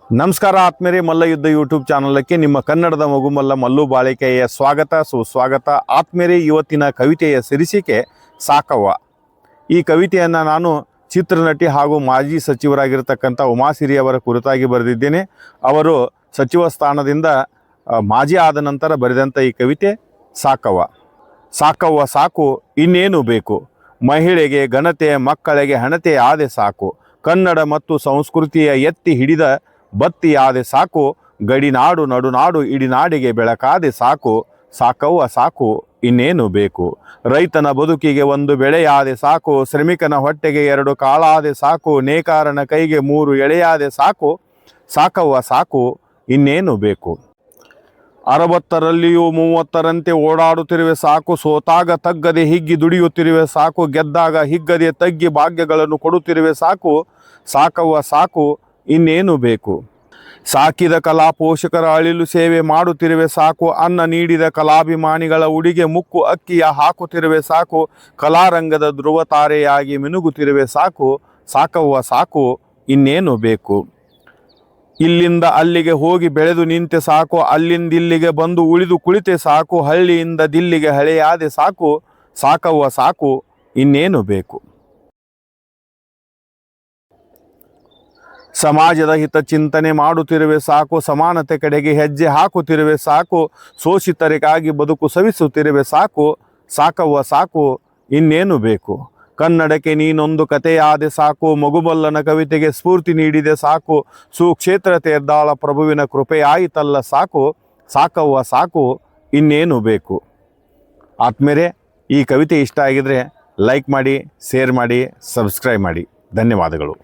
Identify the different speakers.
Speaker 1: ನಮಸ್ಕಾರ ಆತ್ಮೇರೆ ಮಲ್ಲಯುದ್ಧ ಯೂಟ್ಯೂಬ್ ಚಾನಲಕ್ಕೆ ನಿಮ್ಮ ಕನ್ನಡದ ಮಗುಮಲ್ಲ ಮಲ್ಲು ಬಾಳಿಕೆಯ ಸ್ವಾಗತ ಸುಸ್ವಾಗತ. ಆತ್ಮೇರೆ ಇವತ್ತಿನ ಕವಿತೆಯ ಶೀರ್ಷಿಕೆ ಸಾಕವ್ವ. ಈ ಕವಿತೆಯನ್ನು ನಾನು ಚಿತ್ರನಟಿ ಹಾಗೂ ಮಾಜಿ ಸಚಿವರಾಗಿರ್ತಕ್ಕಂಥ ಉಮಾಸಿರಿ ಅವರ ಕುರಿತಾಗಿ ಬರೆದಿದ್ದೇನೆ. ಅವರು ಸಚಿವ ಸ್ಥಾನದಿಂದ ಮಾಜಿ ಆದ ನಂತರ ಬರೆದಂಥ ಈ ಕವಿತೆ ಸಾಕವ್ವ. ಸಾಕವ್ವ ಸಾಕು ಇನ್ನೇನು ಬೇಕು, ಮಹಿಳೆಗೆ ಘನತೆ ಮಕ್ಕಳಿಗೆ ಹಣತೆ ಆದೆ ಸಾಕು, ಕನ್ನಡ ಮತ್ತು ಸಂಸ್ಕೃತಿಯ ಎತ್ತಿ ಹಿಡಿದ ಬತ್ತಿಯಾದೆ ಸಾಕು, ಗಡಿನಾಡು ನಡುನಾಡು ಇಡೀ ನಾಡಿಗೆ ಬೆಳಕಾದೆ ಸಾಕು, ಸಾಕವ್ವ ಸಾಕು ಇನ್ನೇನು ಬೇಕು, ರೈತನ ಬದುಕಿಗೆ ಒಂದು ಬೆಳೆಯಾದೆ ಸಾಕು, ಶ್ರಮಿಕನ ಹೊಟ್ಟೆಗೆ 2 ಕಾಳಾದೆ ಸಾಕು, ನೇಕಾರನ ಕೈಗೆ 3 ಎಳೆಯಾದೆ ಸಾಕು, ಸಾಕವ್ವ ಸಾಕು ಇನ್ನೇನು ಬೇಕು. 60ರಲ್ಲಿಯೂ 30ರಂತೆ ಓಡಾಡುತ್ತಿರುವೆ ಸಾಕು, ಸೋತಾಗ ತಗ್ಗದೆ ಹಿಗ್ಗಿ ದುಡಿಯುತ್ತಿರುವೆ ಸಾಕು, ಗೆದ್ದಾಗ ಹಿಗ್ಗದೆ ತಗ್ಗಿ ಭಾಗ್ಯಗಳನ್ನು ಕೊಡುತ್ತಿರುವೆ ಸಾಕು, ಸಾಕವ್ವ ಸಾಕು ಇನ್ನೇನು ಬೇಕು. ಸಾಕಿದ ಕಲಾ ಪೋಷಕರ ಅಳಿಲು ಸೇವೆ ಮಾಡುತ್ತಿರುವೆ ಸಾಕು, ಅನ್ನ ನೀಡಿದ ಕಲಾಭಿಮಾನಿಗಳ ಉಡಿಗೆ ಮುಕ್ಕು ಅಕ್ಕಿಯ ಹಾಕುತ್ತಿರುವೆ ಸಾಕು, ಕಲಾರಂಗದ ಧ್ರುವ ತಾರೆಯಾಗಿ ಮಿನುಗುತ್ತಿರುವೆ ಸಾಕು, ಸಾಕವ್ವ ಸಾಕು ಇನ್ನೇನು ಬೇಕು. ಇಲ್ಲಿಂದ ಅಲ್ಲಿಗೆ ಹೋಗಿ ಬೆಳೆದು ನಿಂತೆ ಸಾಕು, ಅಲ್ಲಿಂದಿಲ್ಲಿಗೆ ಬಂದು ಉಳಿದು ಕುಳಿತೆ ಸಾಕು, ಹಳ್ಳಿಯಿಂದ ದಿಲ್ಲಿಗೆ ಹಳೆಯಾದೆ ಸಾಕು, ಸಾಕವ್ವ ಸಾಕು ಇನ್ನೇನು ಬೇಕು. ಸಮಾಜದ ಹಿತ ಚಿಂತನೆ ಮಾಡುತ್ತಿರುವೆ ಸಾಕು, ಸಮಾನತೆ ಕಡೆಗೆ ಹೆಜ್ಜೆ ಹಾಕುತ್ತಿರುವೆ ಸಾಕು, ಶೋಷಿತರಿಗಾಗಿ ಬದುಕು ಸವಿಸುತ್ತಿರುವೆ ಸಾಕು, ಸಾಕವ್ವ ಸಾಕು ಇನ್ನೇನು ಬೇಕು. ಕನ್ನಡಕ್ಕೆ ನೀನೊಂದು ಕಥೆಯಾದೆ ಸಾಕು, ಮಗುಮಲ್ಲನ ಕವಿತೆಗೆ ಸ್ಫೂರ್ತಿ ನೀಡಿದೆ ಸಾಕು, ಸುಕ್ಷೇತ್ರ ತೀರ್ದಾಳ ಪ್ರಭುವಿನ ಕೃಪೆಯಾಯಿತಲ್ಲ ಸಾಕು, ಸಾಕವ್ವ ಸಾಕು ಇನ್ನೇನು ಬೇಕು. ಆತ್ಮೇರೆ ಈ ಕವಿತೆ ಇಷ್ಟ ಆಗಿದ್ರೆ ಲೈಕ್ ಮಾಡಿ, ಶೇರ್ ಮಾಡಿ, ಸಬ್ಸ್ಕ್ರೈಬ್ ಮಾಡಿ. ಧನ್ಯವಾದಗಳು.